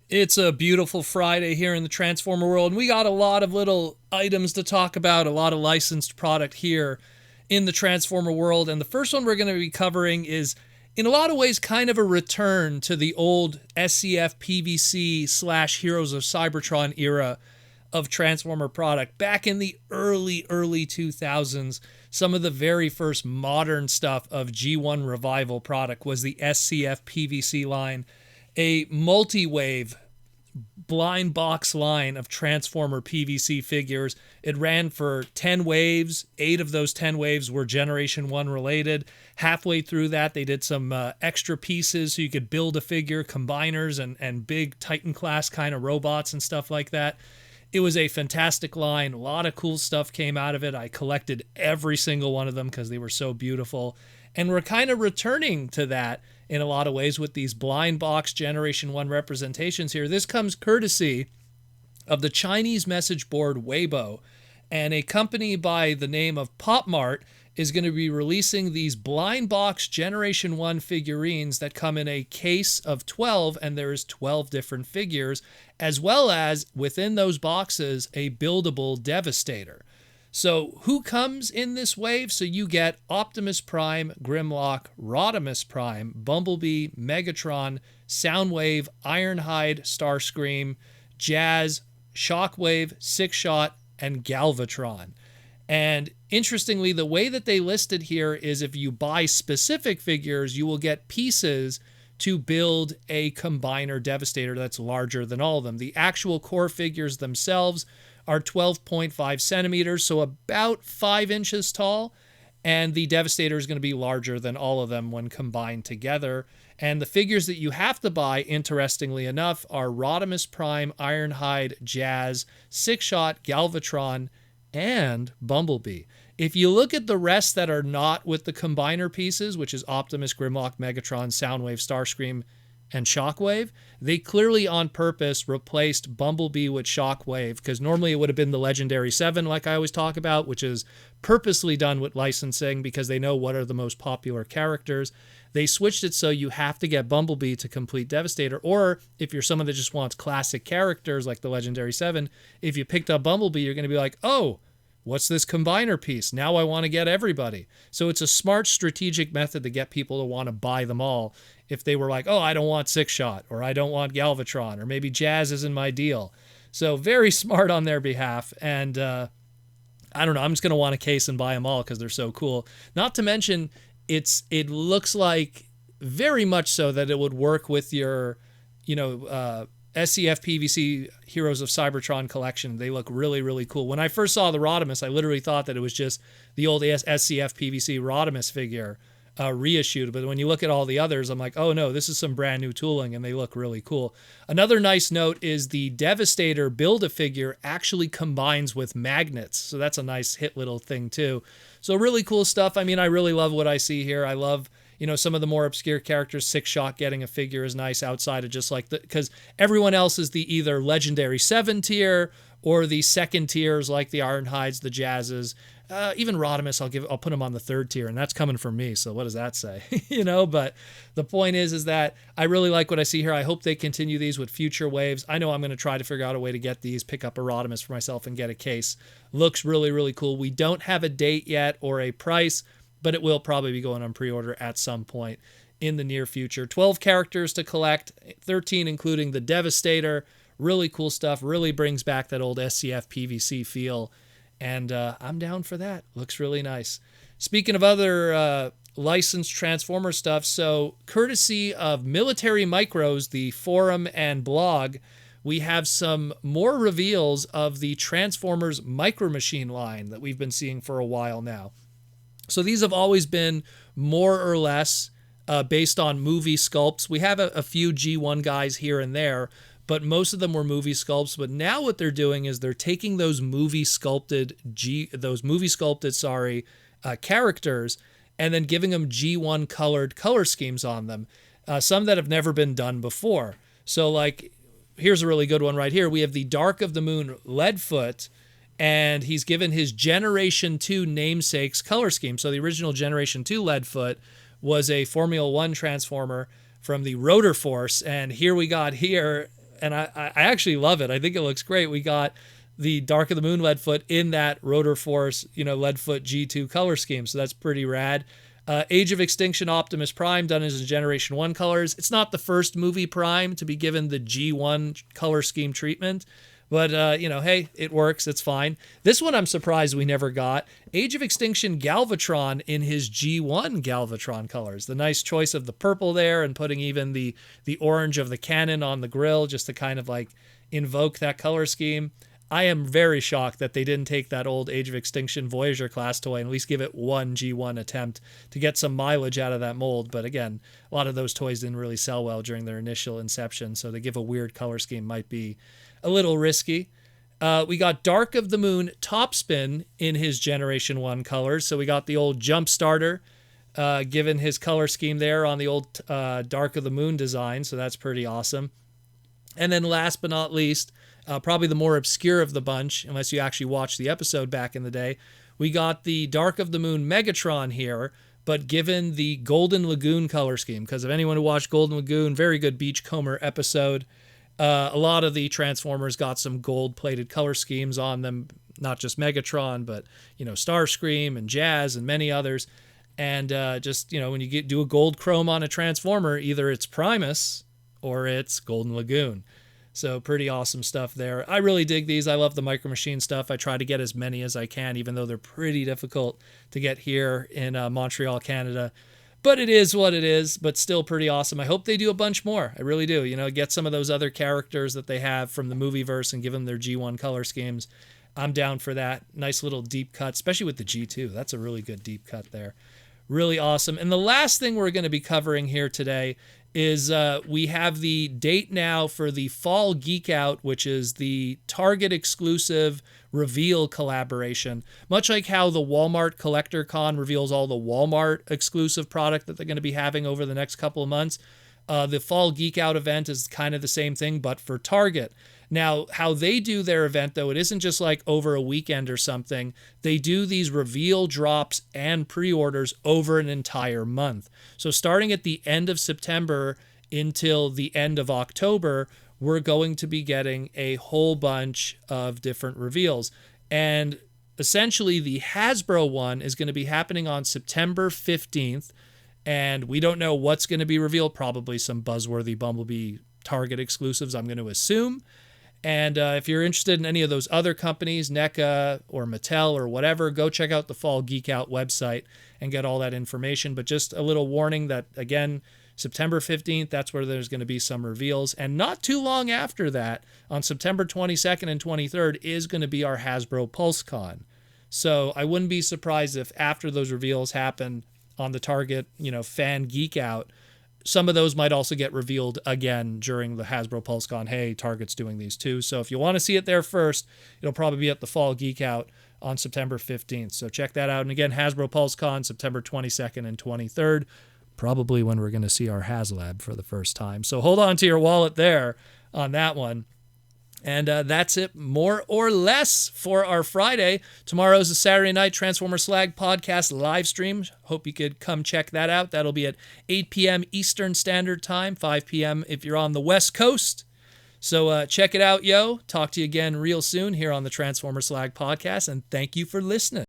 It's a beautiful Friday here in the Transformer world, and we got a lot of little items to talk about, a lot of licensed product here in the Transformer world. And the first one we're going to be covering is, in a lot of ways, kind of a return to the old SCF PVC slash Heroes of Cybertron era of Transformer product. Back in the early 2000s, some of the very first modern stuff of G1 Revival product was the SCF PVC line, a multi-wave blind box line of Transformer PVC figures. It ran for 10 waves. 8 of those 10 waves were Generation 1 related. Halfway through that, they did some extra pieces so you could build a figure, combiners, and big Titan class kind of robots and stuff like that. It was a fantastic line. A lot of cool stuff came out of it. I collected every single one of them because they were so beautiful. And we're kind of returning to that in a lot of ways with these blind box Generation 1 representations here. This comes courtesy of the Chinese message board Weibo, and a company by the name of PopMart is going to be releasing these blind box Generation 1 figurines that come in a case of 12, and there's 12 different figures, as well as within those boxes a buildable Devastator. So who comes in this wave? So you get Optimus Prime, Grimlock, Rodimus Prime, Bumblebee, Megatron, Soundwave, Ironhide, Starscream, Jazz, Shockwave, Six-Shot, and Galvatron. And interestingly, the way that they listed here is if you buy specific figures, you will get pieces to build a Combiner Devastator that's larger than all of them. The actual core figures themselves are 12.5 centimeters, so about 5 inches tall, and the Devastator is going to be larger than all of them when combined together. And the figures that you have to buy, interestingly enough, are Rodimus Prime, Ironhide, Jazz, Six-Shot, Galvatron, and Bumblebee. If you look at the rest that are not with the combiner pieces, which is Optimus, Grimlock, Megatron, Soundwave, Starscream, and Shockwave, they clearly on purpose replaced Bumblebee with Shockwave, because normally it would have been the Legendary 7, like I always talk about, which is purposely done with licensing because they know what are the most popular characters. They switched it so you have to get Bumblebee to complete Devastator, or if you're someone that just wants classic characters like the Legendary 7, if you picked up Bumblebee, you're going to be like, oh, what's this combiner piece? Now I want to get everybody. So it's a smart strategic method to get people to want to buy them all. If they were like, oh, I don't want Six-Shot, or I don't want Galvatron, or maybe Jazz isn't my deal. So very smart on their behalf. And I don't know, I'm just going to want a case and buy them all because they're so cool. Not to mention, it looks like very much so that it would work with your, SCF PVC Heroes of Cybertron collection. They look really, really cool. When I first saw the Rodimus, I literally thought that it was just the old SCF PVC Rodimus figure reissued. But when you look at all the others, I'm like, oh no, this is some brand new tooling, and they look really cool. Another nice note is the Devastator Build-A-Figure actually combines with magnets. So that's a nice hit little thing too. So really cool stuff. I mean, I really love what I see here. I love some of the more obscure characters. Six-Shot getting a figure is nice outside of just like because everyone else is the either Legendary 7 tier or the second tiers like the Ironhides, the Jazzes. Even Rodimus, I'll put him on the third tier, and that's coming from me. So what does that say? But the point is that I really like what I see here. I hope they continue these with future waves. I know I'm going to try to figure out a way to get these, pick up a Rodimus for myself and get a case. Looks really, really cool. We don't have a date yet or a price, but it will probably be going on pre-order at some point in the near future. 12 characters to collect, 13 including the Devastator. Really cool stuff. Really brings back that old SCF PVC feel. And I'm down for that. Looks really nice. Speaking of other licensed Transformer stuff, so courtesy of Military Micros, the forum and blog, we have some more reveals of the Transformers Micro Machine line that we've been seeing for a while now. So these have always been more or less based on movie sculpts. We have a few G1 guys here and there, but most of them were movie sculpts. But now what they're doing is they're taking those movie sculpted characters and then giving them G1 colored color schemes on them. Some that have never been done before. So like, here's a really good one right here. We have the Dark of the Moon Leadfoot, and he's given his Generation 2 namesake's color scheme. So the original Generation 2 Leadfoot was a Formula 1 Transformer from the Rotor Force, and here we got here and I actually love it. I think it looks great. We got the Dark of the Moon Leadfoot in that Rotor Force, Leadfoot G2 color scheme. So that's pretty rad. Age of Extinction Optimus Prime done as Generation 1 colors. It's not the first movie Prime to be given the G1 color scheme treatment. But, hey, it works. It's fine. This one I'm surprised we never got. Age of Extinction Galvatron in his G1 Galvatron colors. The nice choice of the purple there and putting even the orange of the cannon on the grill just to kind of like invoke that color scheme. I am very shocked that they didn't take that old Age of Extinction Voyager class toy and at least give it one G1 attempt to get some mileage out of that mold. But again, a lot of those toys didn't really sell well during their initial inception, so to give a weird color scheme might be a little risky. We got Dark of the Moon Topspin in his Generation 1 colors. So we got the old Jump Starter given his color scheme there on the old Dark of the Moon design. So that's pretty awesome. And then last but not least, probably the more obscure of the bunch, unless you actually watched the episode back in the day, we got the Dark of the Moon Megatron here, but given the Golden Lagoon color scheme. Because if anyone who watched Golden Lagoon, very good Beachcomber episode, a lot of the Transformers got some gold-plated color schemes on them, not just Megatron, but, Starscream and Jazz and many others. And when you do a gold chrome on a Transformer, either it's Primus or it's Golden Lagoon. So pretty awesome stuff there. I really dig these. I love the Micro Machine stuff. I try to get as many as I can, even though they're pretty difficult to get here in Montreal, Canada. But it is what it is, but still pretty awesome. I hope they do a bunch more. I really do. Get some of those other characters that they have from the movieverse and give them their G1 color schemes. I'm down for that. Nice little deep cut, especially with the G2. That's a really good deep cut there. Really awesome. And the last thing we're going to be covering here today is we have the date now for the Fall Geek Out, which is the Target exclusive reveal collaboration. Much like how the Walmart Collector Con reveals all the Walmart exclusive product that they're going to be having over the next couple of months, the Fall Geek Out event is kind of the same thing, but for Target. Now, how they do their event, though, it isn't just like over a weekend or something. They do these reveal drops and pre-orders over an entire month. So starting at the end of September until the end of October, we're going to be getting a whole bunch of different reveals. And essentially, the Hasbro one is going to be happening on September 15th. And we don't know what's going to be revealed. Probably some buzzworthy Bumblebee Target exclusives, I'm going to assume. And if you're interested in any of those other companies, NECA or Mattel or whatever, go check out the Fall Geek Out website and get all that information. But just a little warning that, again, September 15th, that's where there's going to be some reveals. And not too long after that, on September 22nd and 23rd, is going to be our Hasbro PulseCon. So I wouldn't be surprised if after those reveals happen on the Target, Fan Geek Out, some of those might also get revealed again during the Hasbro PulseCon. Hey, Target's doing these too. So if you want to see it there first, it'll probably be at the Fall Geek Out on September 15th. So check that out. And again, Hasbro PulseCon, September 22nd and 23rd, probably when we're going to see our HasLab for the first time. So hold on to your wallet there on that one. And that's it, more or less, for our Friday. Tomorrow's a Saturday night Transformer Slag podcast live stream. Hope you could come check that out. That'll be at 8 p.m. Eastern Standard Time, 5 p.m. if you're on the West Coast. So check it out, yo. Talk to you again real soon here on the Transformer Slag podcast, and thank you for listening.